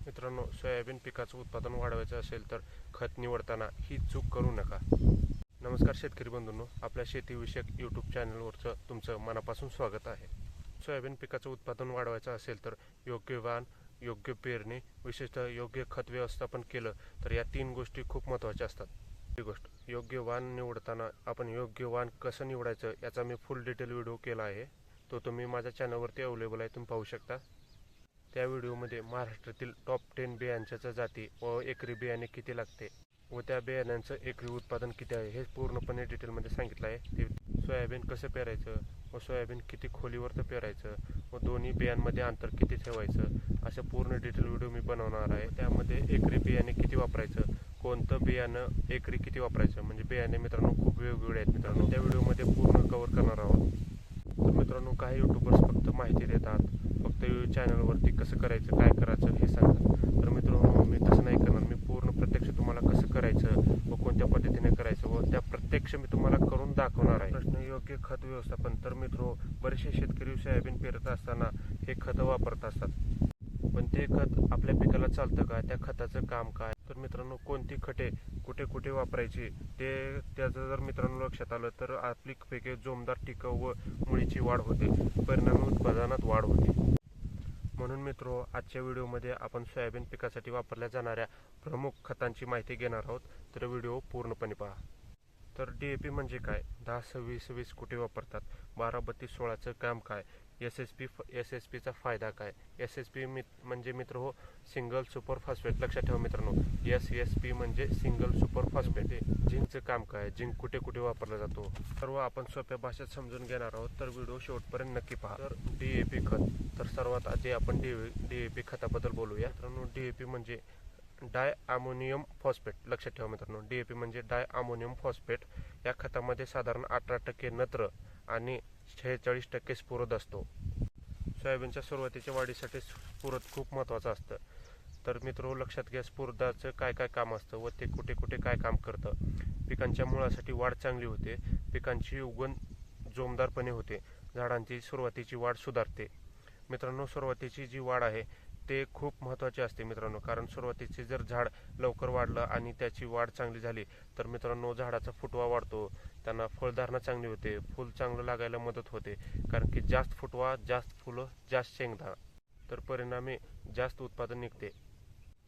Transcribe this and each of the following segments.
मित्रांनो, सोयाबीन पिकाचं उत्पादन वाढवायचं असेल तर खत निवडताना ही चूक करू नका. नमस्कार शेतकरी बंधूंनो, आपल्या शेतीविषयक यूट्यूब चॅनलवरचं तुमचं मनापासून स्वागत आहे. सोयाबीन पिकाचं उत्पादन वाढवायचं असेल तर योग्य वाण, योग्य पेरणी, विशेषतः योग्य खत व्यवस्थापन केलं तर या 3 गोष्टी खूप महत्त्वाच्या असतात. पहिली गोष्ट, योग्य वाण निवडताना आपण योग्य वाण कसं निवडायचं याचा मी फुल डिटेल व्हिडिओ केला आहे. तो तुम्ही माझ्या चॅनलवरती अवेलेबल आहे, तुम्ही पाहू शकता. त्या व्हिडिओमध्ये महाराष्ट्रातील टॉप 10 बियाण्यांच्या जाती व एकरी बियाणे किती लागते व त्या बियाण्यांचं एकरी उत्पादन किती आहे हे पूर्णपणे डिटेलमध्ये सांगितलं आहे. ते सोयाबीन कसं पेरायचं व सोयाबीन किती खोलीवर पेरायचं व दोन्ही बियांमध्ये अंतर किती ठेवायचं असं पूर्ण डिटेल व्हिडिओ मी बनवणार आहे. त्यामध्ये एकरी बियाणे किती वापरायचं, कोणतं बियाणं एकरी किती वापरायचं, म्हणजे बियाणे मित्रांनो खूप वेगवेगळे आहेत मित्रांनो. त्या व्हिडिओमध्ये पूर्ण कव्हर करणार आहोत. तर मित्रांनो, काही यूट्यूबर्स फक्त माहिती देतात, फक्त चॅनलवरती कसं करायचं, काय करायचं हे सांगतात. तर मित्रांनो, मी तसं नाही करणार. मी पूर्ण प्रत्यक्ष तुम्हाला कसं करायचं व कोणत्या पद्धतीने करायचं व त्या प्रत्यक्ष मी तुम्हाला करून दाखवणार आहे. प्रश्न, योग्य खत व्यवस्थापन. तर मित्रो, बरेचसे शेतकरी सोयाबीन पेरत असताना हे खतं वापरत असतात, पण ते खत आपल्या पिकाला चालतं का, त्या खताचं काम काय. तर मित्रांनो, कोणती खते कुठे कुठे वापरायची ते त्याचं जर मित्रांनो लक्षात आलं तर आपली पिके जोमदार, टिकाऊ व मुळीची वाढ होते, परिणामी उत्पादनात वाढ होते. म्हणून मित्रो, आजच्या व्हिडिओमध्ये आपण सोयाबीन पिकासाठी वापरल्या जाणाऱ्या प्रमुख खतांची माहिती घेणार आहोत, तर व्हिडिओ पूर्णपणे पहा. तर DAP म्हणजे काय, 10-26-20 कुठे वापरतात, 12-32-16चं काम काय, SSPचा फायदा काय. SSP म्हणजे मित्र हो सिंगल सुपर फॉस्फेट. लक्षात ठेवा मित्रांनो, SSP म्हणजे सिंगल सुपर फॉस्फेट. झिंकचं काम काय, झिंक कुठे कुठे वापरला जातो, सर्व आपण सोप्या भाषेत समजून घेणार आहोत, तर व्हिडिओ शेवटपर्यंत नक्की पहा. तर DAP खत. तर सर्वात आधी आपण DAP खताबद्दल बोलूया. मित्रांनो, DAP म्हणजे डाय अमोनियम फॉस्फेट. लक्षात ठेवा मित्रांनो, DAP म्हणजे डाय अमोनियम फॉस्फेट. या खतामध्ये साधारण 18% नत्र आणि 46% स्फुरद असतो. सोयाबीनच्या सुरुवातीच्या वाढीसाठी स्फुरद खूप महत्त्वाचं असतं. तर मित्रो, लक्षात घ्या, स्फुरदाचं काय काय काम असतं व ते कुठे कुठे काय काम करतं. पिकांच्या मुळासाठी वाढ चांगली होते, पिकांची उगवण जोमदारपणे होते, झाडांची सुरुवातीची वाढ सुधारते. मित्रांनो, सुरुवातीची जी वाढ आहे ते खूप महत्त्वाचे असते मित्रांनो, कारण सुरुवातीचे जर झाड लवकर वाढलं आणि त्याची वाढ चांगली झाली तर मित्रांनो झाडाचा फुटवा वाढतो, त्यांना फळधारणा चांगली होते, फूल चांगलं लागायला मदत होते, कारण की जास्त फुटवा, जास्त फुलं, जास्त शेंगदाणा, तर परिणामी जास्त उत्पादन निघते.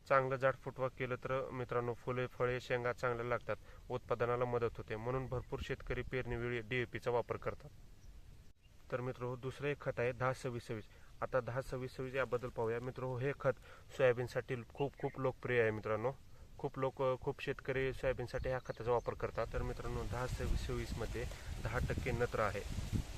चांगलं झाड फुटवा केलं तर मित्रांनो फुले, फळे, शेंगा चांगल्या लागतात, उत्पादनाला मदत होते. म्हणून भरपूर शेतकरी पेरणीवेळी DAPचा वापर करतात. तर मित्र, दुसरं एक खत आहे 10-26-26. आता 10-26-26 याबद्दल पाहूया. मित्र, हे खत सोयाबीनसाठी खूप लोकप्रिय आहे मित्रांनो. खूप शेतकरी सोयाबीनसाठी ह्या खताचा वापर करतात. तर मित्रांनो, 10-26-26 मध्ये 10% नत्र आहे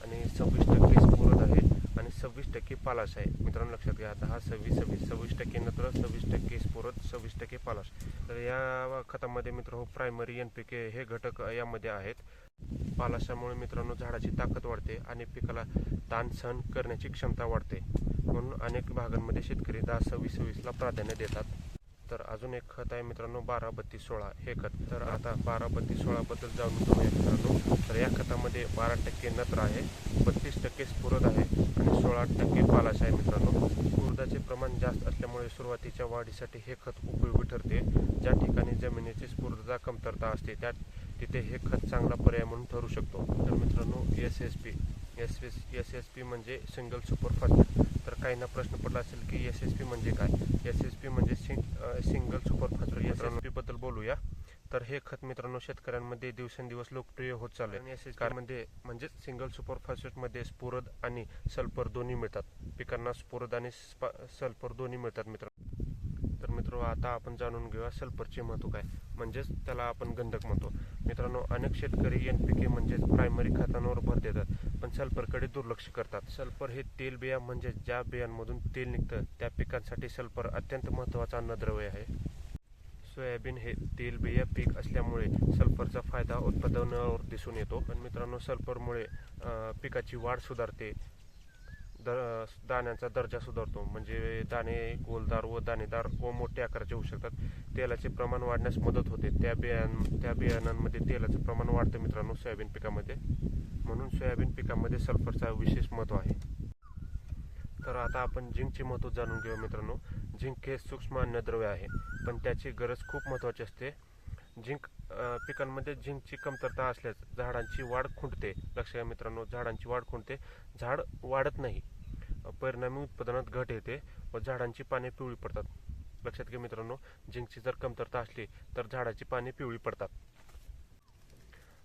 आणि 26% स्फुरद आहे आणि 26% पालाश आहे. मित्रांनो लक्षात घ्या, 10-26-26, 26% नत्र, 26% स्फुरद, 26% पालाश. तर या खतामध्ये मित्र प्रायमरी NPK हे घटक यामध्ये आहेत. पालाशामुळे मित्रांनो झाडाची ताकद वाढते आणि पिकाला ताण सहन करण्याची क्षमता वाढते, म्हणून अनेक भागांमध्ये शेतकरी 10-26-26ला प्राधान्य देतात. तर अजून एक खत आहे मित्रांनो 12-32-16 हे खत. तर आता 12-32-16 बद्दल जाणून घेऊया मित्रांनो. तर या खतामध्ये 12% नत्र आहे, 32% स्फुरद आहे आणि 16% पालाश आहे मित्रांनो. स्फुरदाचे प्रमाण जास्त असल्यामुळे सुरुवातीच्या वाढीसाठी हे खत उपयोगी ठरते. ज्या ठिकाणी जमिनीची स्फुरदता कमतरता असते तिथे हे खत चांगला पर्याय म्हणून ठरू शकतो. तर मित्रांनो, SSP म्हणजे सिंगल सुपर फॉस्फेट. तर काहींना प्रश्न पडला असेल की SSP म्हणजे काय. SSP म्हणजे सिंगल सुपर फॉस्फेट. SSP बद्दल बोलूया. तर हे खत मित्रांनो शेतकऱ्यांमध्ये दिवसेंदिवस लोकप्रिय होत चालले. SSP मध्ये म्हणजे सिंगल सुपर फॉस्फेट मध्ये स्फुरद आणि सल्फर दोन्ही मिळतात. पिकांना स्फुरद आणि सल्फर दोन्ही मिळतात मित्रांनो. तर मित्रो, आता आपण जाणून घेऊया सल्फरचे महत्त्व काय, म्हणजेच त्याला आपण गंधक म्हणतो. मित्रांनो, अनेक शेतकरी NPK म्हणजेच प्रायमरी खतांवर भर देतात, पण सल्फरकडे दुर्लक्ष करतात. सल्फर हे तेलबिया म्हणजे ज्या बियांमधून तेल निघतं त्या पिकांसाठी सल्फर अत्यंत महत्त्वाचा अन्नद्रव्य आहे. सोयाबीन हे तेलबिया पीक असल्यामुळे सल्फरचा फायदा उत्पादनावर दिसून येतो. पण मित्रांनो, सल्फरमुळे पिकाची वाढ सुधारते, दाण्यांचा दर्जा सुधारतो, म्हणजे दाणे गोलदार व दाणेदार व मोठे आकाराचे होऊ शकतात. तेलाचे प्रमाण वाढण्यास मदत होते, त्या बियाणांमध्ये तेलाचं प्रमाण वाढतं मित्रांनो सोयाबीन पिकामध्ये, म्हणून सोयाबीन पिकामध्ये सल्फरचा विशेष महत्त्व आहे. तर आता आपण झिंकचे महत्त्व जाणून घेऊया मित्रांनो. झिंक हे सूक्ष्म अन्नद्रव्य आहे, पण त्याची गरज खूप महत्त्वाची असते. पिकांमध्ये झिंकची कमतरता असल्यास झाडांची वाढ खुंटते. लक्षात घ्या मित्रांनो, झाडांची वाढ खुंटते, झाड वाढत नाही, परिणामी उत्पादनात घट येते व झाडांची पाने पिवळी पडतात. लक्षात घ्या मित्रांनो, झिंकची जर कमतरता असली तर झाडाची पाने पिवळी पडतात.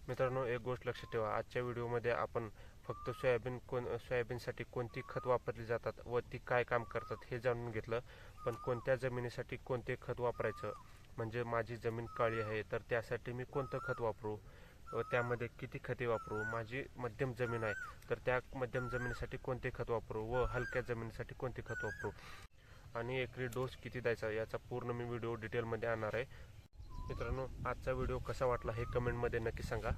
मित्रांनो, एक गोष्ट लक्षात ठेवा, आजच्या व्हिडिओमध्ये आपण फक्त सोयाबीनसाठी कोणती खत वापरली जातात व ती काय काम करतात हे जाणून घेतलं. पण कोणत्या जमिनीसाठी कोणते खत वापरायचं, म्हणजे माझी जमीन काळी आहे तर त्यासाठी मी कोणतं खत वापरू व त्यामध्ये किती खते वापरू, माझी मध्यम जमीन आहे तर त्या मध्यम जमिनीसाठी कोणते खत वापरू व हलक्या जमिनीसाठी कोणते खत वापरू आणि एकरी डोस किती द्यायचा याचा पूर्ण मी व्हिडिओ डिटेलमध्ये आणणार आहे. मित्रांनो, आजचा व्हिडिओ कसा वाटला हे कमेंटमध्ये नक्की सांगा.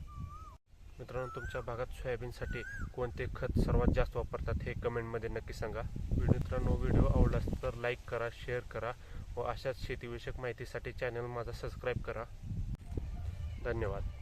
मित्रांनो, तुमच्या भागात सोयाबीनसाठी कोणते खत सर्वात जास्त वापरतात हे कमेंटमध्ये नक्की सांगा. मित्रांनो, व्हिडिओ आवडला तर लाईक करा, शेअर करा व अशाच शेतीविषयक माहितीसाठी चॅनल माझा सबस्क्राईब करा. धन्यवाद.